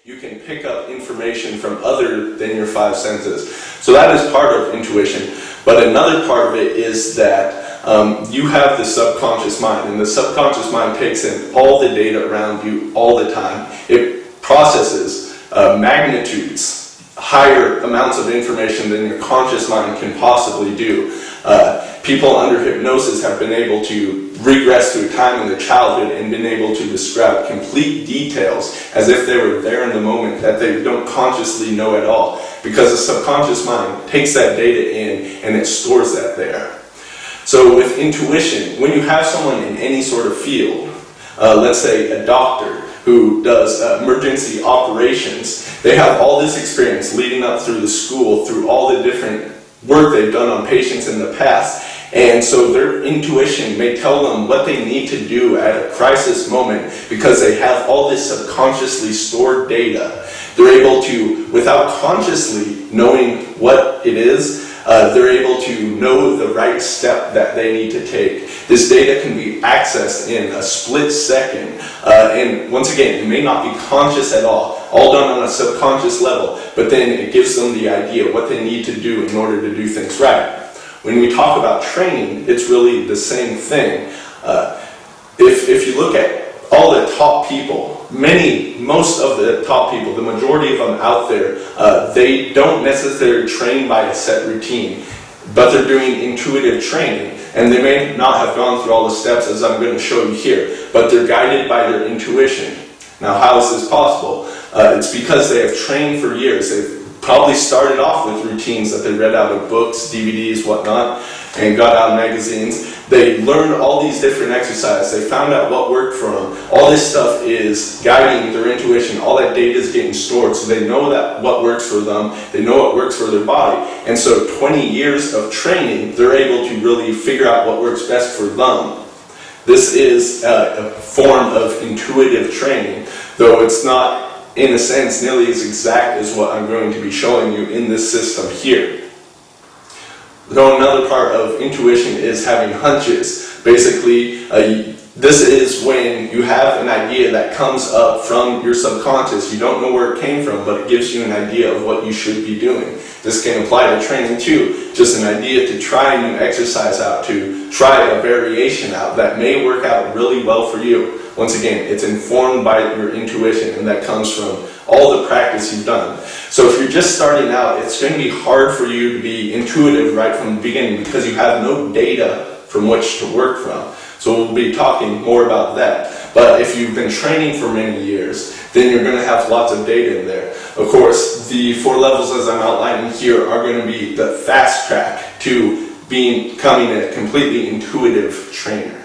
You can pick up information from other than your five senses. So that is part of intuition. But another part of it is that you have the subconscious mind, and the subconscious mind takes in all the data around you all the time. It processes magnitudes, higher amounts of information than your conscious mind can possibly do. People under hypnosis have been able to regress to a time in their childhood and been able to describe complete details as if they were there in the moment that they don't consciously know at all, because the subconscious mind takes that data in and it stores that there. So with intuition, when you have someone in any sort of field, let's say a doctor who does emergency operations, they have all this experience leading up through the school, through all the different work they've done on patients in the past, and so their intuition may tell them what they need to do at a crisis moment because they have all this subconsciously stored data. They're able to, without consciously knowing what it is, they're able to know the right step that they need to take. This data can be accessed in a split second, and once again, it may not be conscious at all done on a subconscious level, but then it gives them the idea what they need to do in order to do things right. When we talk about training, it's really the same thing. If you look at all the top people, most of the top people, the majority of them out there, they don't necessarily train by a set routine, but they're doing intuitive training, and they may not have gone through all the steps as I'm going to show you here, but they're guided by their intuition. Now, how is this possible? It's because they have trained for years. They've probably started off with routines that they read out of books, DVDs, whatnot, and got out of magazines. They learned all these different exercises. They found out what worked for them. All this stuff is guiding their intuition. All that data is getting stored, so they know that what works for them. They know what works for their body. And so 20 years of training, they're able to really figure out what works best for them. This is a form of intuitive training, though it's not, in a sense, nearly as exact as what I'm going to be showing you in this system here. Though another part of intuition is having hunches. Basically, this is when you have an idea that comes up from your subconscious. You don't know where it came from, but it gives you an idea of what you should be doing. This can apply to training too. Just an idea to try a new exercise out, to try a variation out that may work out really well for you. Once again, it's informed by your intuition, and that comes from all the practice you've done. So if you're just starting out, it's going to be hard for you to be intuitive right from the beginning because you have no data from which to work from. So we'll be talking more about that. But if you've been training for many years, then you're going to have lots of data in there. Of course, the 4 levels as I'm outlining here are going to be the fast track to becoming a completely intuitive trainer.